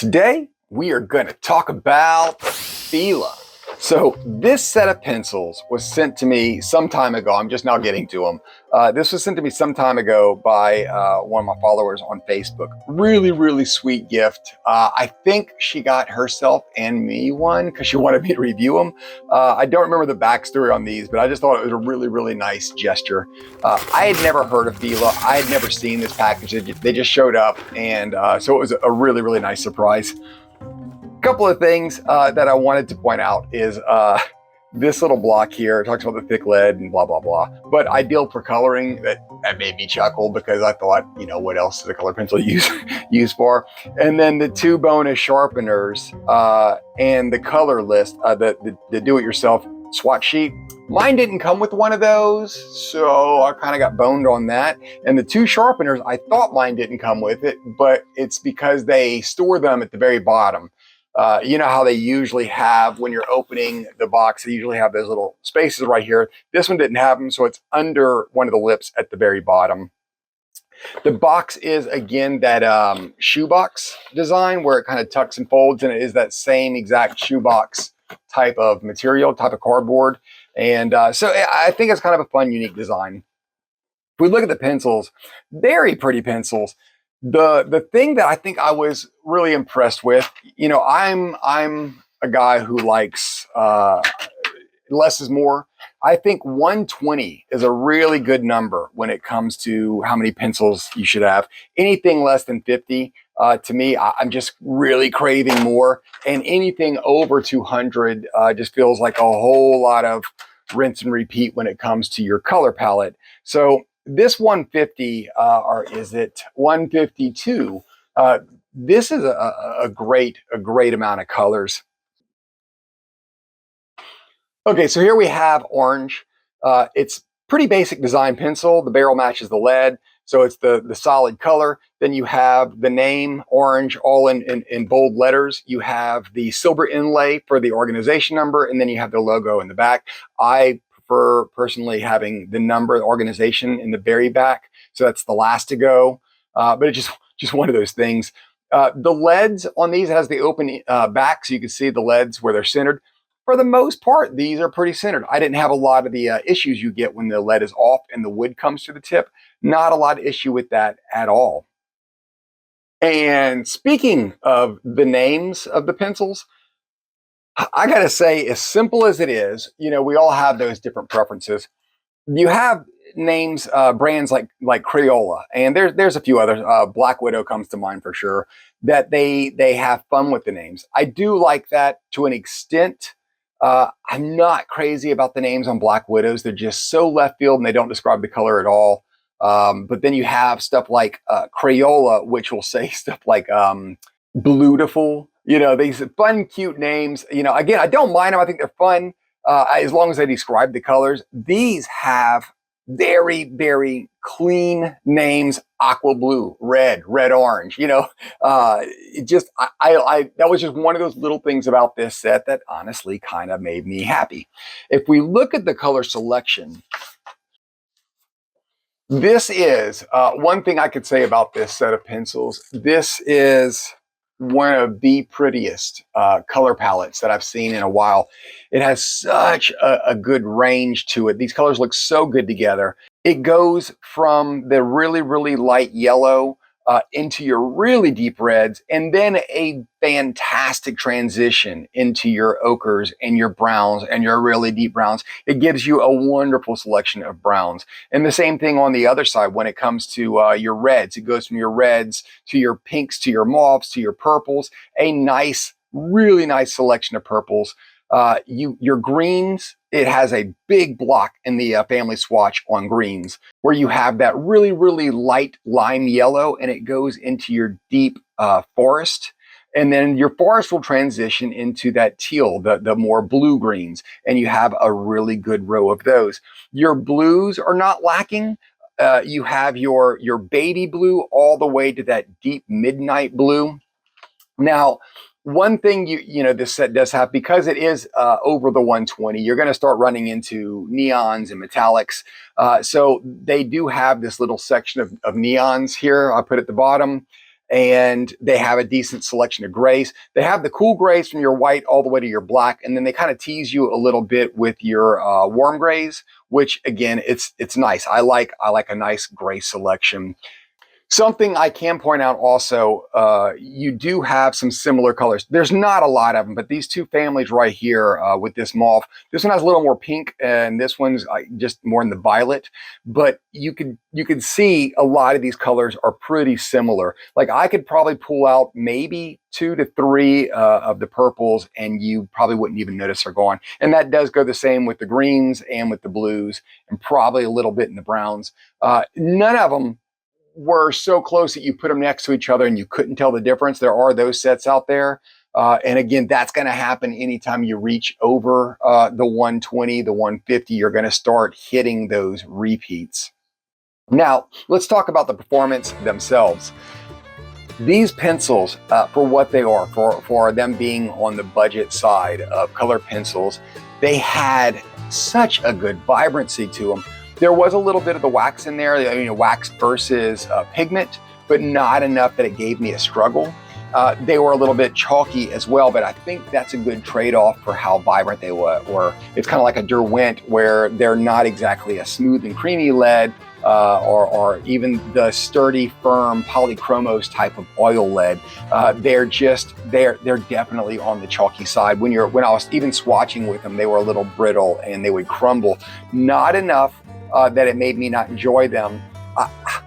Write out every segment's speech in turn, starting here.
Today, we are going to talk about Feela. So this set of pencils was sent to me some time ago. I'm just now getting to them. This was sent to me some time ago by one of my followers on Facebook. Really, really sweet gift. I think she got herself and me one because she wanted me to review them. I don't remember the backstory on these, but I just thought it was a really, really nice gesture. I had never heard of Feela. I had never seen this package. They just showed up, and so it was a really, really nice surprise. Couple of things that I wanted to point out is this little block here. It talks about the thick lead and blah, blah, blah. But ideal for coloring, that made me chuckle because I thought, you know, what else is a color pencil used for? And then the two bonus sharpeners and the Colorless, the do-it-yourself swatch sheet. Mine didn't come with one of those, so I kind of got boned on that. And the two sharpeners, I thought mine didn't come with it, but it's because they store them at the very bottom. You know how they usually have, when you're opening the box, they usually have those little spaces right here. This one didn't have them, so it's under one of the lips at the very bottom. The box is, again, that shoebox design where it kind of tucks and folds, and it is that same exact shoebox type of material, type of cardboard. And so I think it's kind of a fun, unique design. If we look at the pencils, very pretty pencils. The thing that I think I was really impressed with, you know, I'm a guy who likes less is more. I think 120 is a really good number when it comes to how many pencils you should have. Anything less than 50, to me, I'm just really craving more. And anything over 200 just feels like a whole lot of rinse and repeat when it comes to your color palette. So this 150, or is it 152? This is a great amount of colors. Okay, so here we have orange. It's pretty basic design pencil. The barrel matches the lead, so it's the solid color. Then you have the name, orange, all in bold letters. You have the silver inlay for the organization number, and then you have the logo in the back. I prefer personally having the number, the organization in the very back, so that's the last to go. But it's just one of those things. The leads on these has the open back, so you can see the leads where they're centered. For the most part, these are pretty centered. I didn't have a lot of the issues you get when the lead is off and the wood comes to the tip. Not a lot of issue with that at all. And speaking of the names of the pencils, I gotta say, as simple as it is, you know, we all have those different preferences. You have names, brands like Crayola, and there's a few others. Black Widow comes to mind for sure. That they have fun with the names. I do like that to an extent. I'm not crazy about the names on Black Widows. They're just so left field and they don't describe the color at all. But then you have stuff like Crayola, which will say stuff like Bluetiful. You know, these fun, cute names. You know, again, I don't mind them. I think they're fun as long as they describe the colors. These have very, very clean names: aqua blue, red orange. You know, it just I that was just one of those little things about this set that honestly kind of made me happy. If we look at the color selection, this is one thing I could say about this set of pencils. This is one of the prettiest color palettes that I've seen in a while. It has such a good range to it. These colors look so good together. It goes from the really, really light yellow into your really deep reds, and then a fantastic transition into your ochres and your browns and your really deep browns. It gives you a wonderful selection of browns. And the same thing on the other side when it comes to your reds. It goes from your reds to your pinks to your mauves to your purples. A nice, really nice selection of purples. Your greens, it has a big block in the family swatch on greens where you have that really, really light lime yellow, and it goes into your deep forest. And then your forest will transition into that teal, the more blue greens, and you have a really good row of those. Your blues are not lacking. You have your baby blue all the way to that deep midnight blue. Now, one thing you know this set does have, because it is over the 120, you're going to start running into neons and metallics. So they do have this little section of neons here. I put at the bottom. and they have a decent selection of grays. They have the cool grays from your white all the way to your black, and then they kind of tease you a little bit with your warm grays, which again, it's nice. I like a nice gray selection. Something I can point out also, you do have some similar colors. There's not a lot of them, but these two families right here with this mauve, this one has a little more pink and this one's just more in the violet, but you could see a lot of these colors are pretty similar. Like I could probably pull out maybe 2 to 3 of the purples and you probably wouldn't even notice they're gone. And that does go the same with the greens and with the blues and probably a little bit in the browns. None of them were so close that you put them next to each other and you couldn't tell the difference. There are those sets out there. And again, that's going to happen anytime you reach over the 120, the 150, you're going to start hitting those repeats. Now, let's talk about the performance themselves. These pencils, for what they are, for them being on the budget side of color pencils, they had such a good vibrancy to them. There was a little bit of the wax in there, wax versus pigment, but not enough that it gave me a struggle. They were a little bit chalky as well, but I think that's a good trade-off for how vibrant they were. It's kind of like a Derwent where they're not exactly a smooth and creamy lead, or even the sturdy, firm polychromos type of oil lead. They're definitely on the chalky side. When I was even swatching with them, they were a little brittle and they would crumble. Not enough that it made me not enjoy them.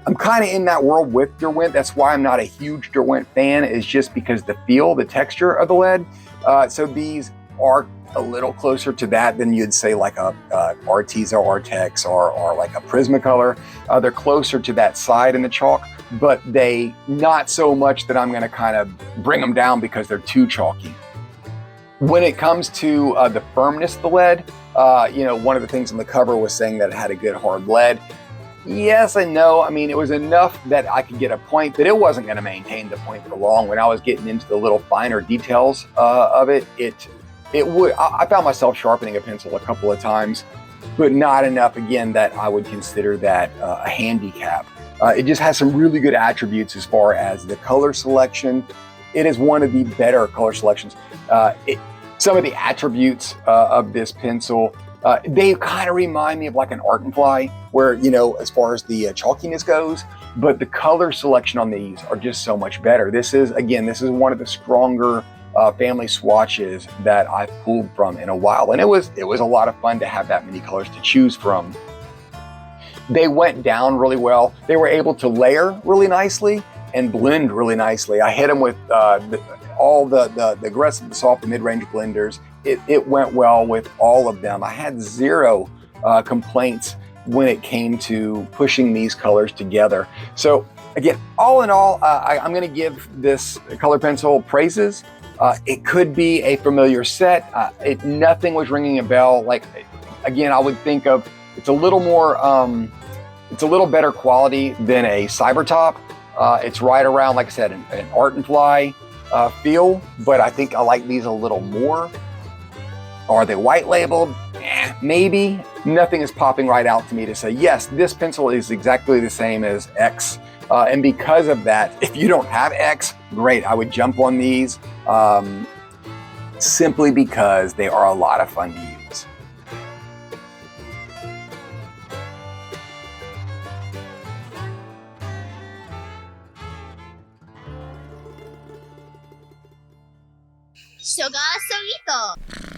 I'm kind of in that world with Derwent. That's why I'm not a huge Derwent fan, is just because the texture of the lead. So these are a little closer to that than you'd say like a Arteza Artex or like a Prismacolor. They're closer to that side in the chalk, but they not so much that I'm going to kind of bring them down because they're too chalky. When it comes to the firmness of the lead, one of the things on the cover was saying that it had a good hard lead. Yes and no. I mean, it was enough that I could get a point, but it wasn't going to maintain the point for long. When I was getting into the little finer details of it, I found myself sharpening a pencil a couple of times, but not enough, again, that I would consider that a handicap. It just has some really good attributes as far as the color selection. It is one of the better color selections. Some of the attributes of this pencil, they kind of remind me of like an Art and Fly, where, as far as the chalkiness goes, but the color selection on these are just so much better. This is one of the stronger family swatches that I've pulled from in a while. And it was a lot of fun to have that many colors to choose from. They went down really well. They were able to layer really nicely and blend really nicely. I hit them with all the aggressive, the soft, the mid-range blenders. It went well with all of them. I had zero complaints when it came to pushing these colors together. So again, all in all, I'm going to give this color pencil praises. It could be a familiar set. Nothing was ringing a bell. Like, again, I would think of, it's a little more, it's a little better quality than a Cybertop. It's right around, like I said, an Art and Fly feel, but I think I like these a little more. Are they white labeled? Maybe. Nothing is popping right out to me to say, yes, this pencil is exactly the same as X. And because of that, if you don't have X, great, I would jump on these simply because they are a lot of fun to use. Sugar Solito.